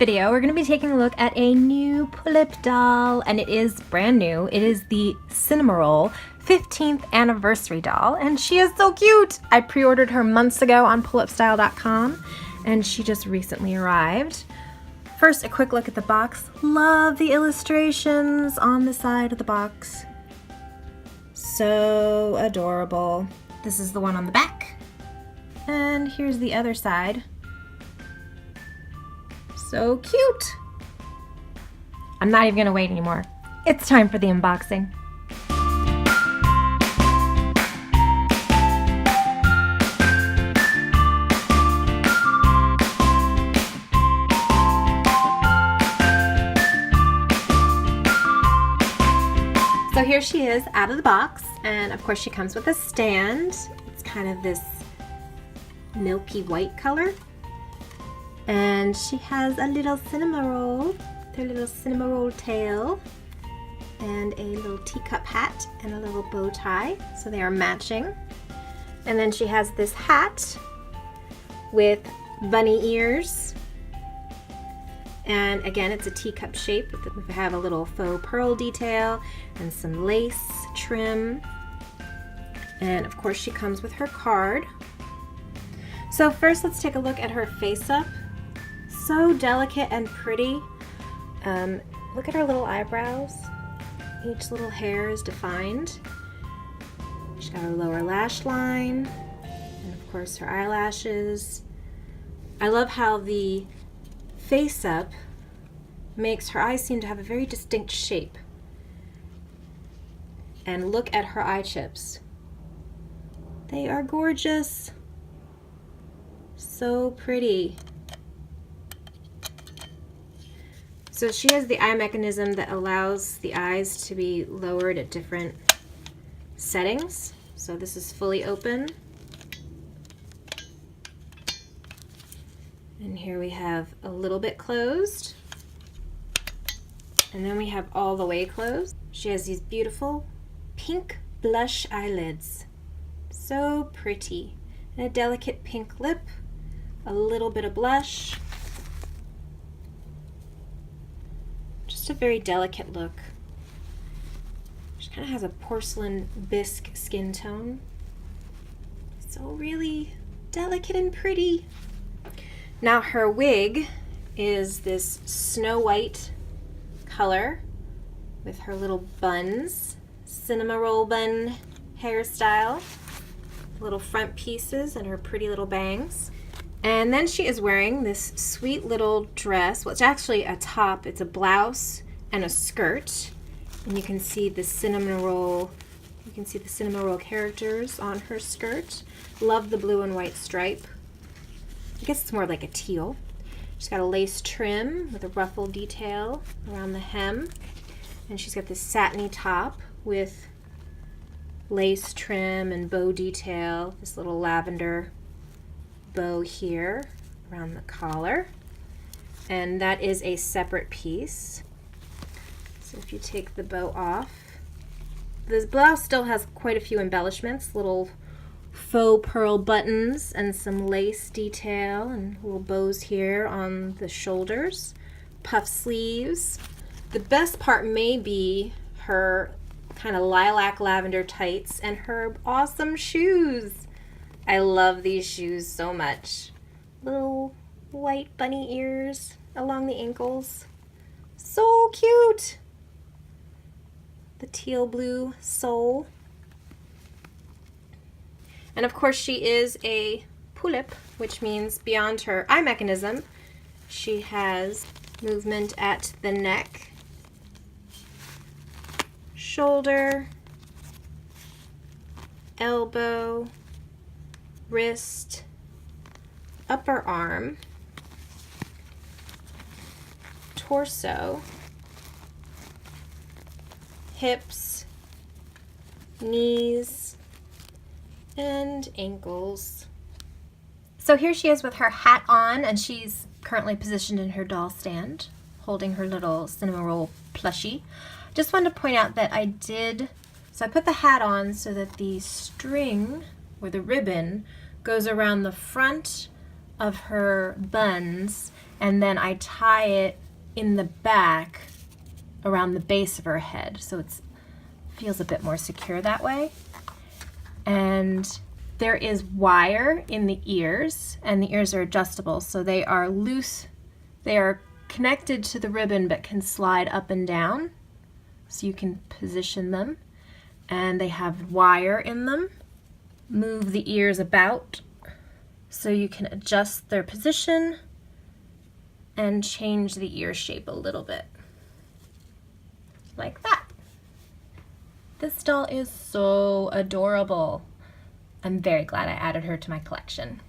video, we're going to be taking a look at a new Pullip doll, and it is brand new. It is the Cinnamoroll 15th anniversary doll, and she is so cute! I pre-ordered her months ago on pullipstyle.com, and she just recently arrived. First, a quick look at the box. Love the illustrations on the side of the box. So adorable. This is the one on the back. And here's the other side. So cute! I'm not even gonna wait anymore. It's time for the unboxing. So here she is out of the box, and of course she comes with a stand. It's kind of this milky white color. And she has a little Cinnamoroll, their little Cinnamoroll tail, and a little teacup hat and a little bow tie, so they are matching. And then she has this hat with bunny ears. And again, it's a teacup shape. We have a little faux pearl detail and some lace trim. And of course she comes with her card. So first let's take a look at her face up. So delicate and pretty. Look at her little eyebrows. Each little hair is defined. She's got her lower lash line, and of course her eyelashes. I love how the face up makes her eyes seem to have a very distinct shape. And look at her eye chips. They are gorgeous. So pretty. So she has the eye mechanism that allows the eyes to be lowered at different settings. So this is fully open. And here we have a little bit closed. And then we have all the way closed. She has these beautiful pink blush eyelids. So pretty. And a delicate pink lip. A little bit of blush. Just a very delicate look. She kind of has a porcelain bisque skin tone. So really delicate and pretty. Now her wig is this snow white color with her little buns, Cinnamoroll bun hairstyle, little front pieces and her pretty little bangs. And then she is wearing this sweet little dress. Well, it's actually a top. It's a blouse and a skirt. And you can see the Cinnamoroll. You can see the Cinnamoroll characters on her skirt. Love the blue and white stripe. I guess it's more like a teal. She's got a lace trim with a ruffle detail around the hem. And she's got this satiny top with lace trim and bow detail. This little lavender bow here around the collar, and that is a separate piece. So if you take the bow off, this blouse still has quite a few embellishments, little faux pearl buttons and some lace detail and little bows here on the shoulders, puff sleeves. The best part may be her kind of lilac lavender tights and her awesome shoes. I love these shoes so much. Little white bunny ears along the ankles. So cute! The teal blue sole. And of course she is a Pullip, which means beyond her eye mechanism, she has movement at the neck, shoulder, elbow, wrist, upper arm, torso, hips, knees, and ankles. So here she is with her hat on, and she's currently positioned in her doll stand, holding her little Cinnamoroll plushie. Just wanted to point out that I put the hat on so that the string, or the ribbon, goes around the front of her buns and then I tie it in the back around the base of her head, so it feels a bit more secure that way. And there is wire in the ears, and the ears are adjustable, so they are loose. They are connected to the ribbon but can slide up and down, so you can position them. And they have wire in them. Move the ears about so you can adjust their position and change the ear shape a little bit, like that. This doll is so adorable. I'm very glad I added her to my collection.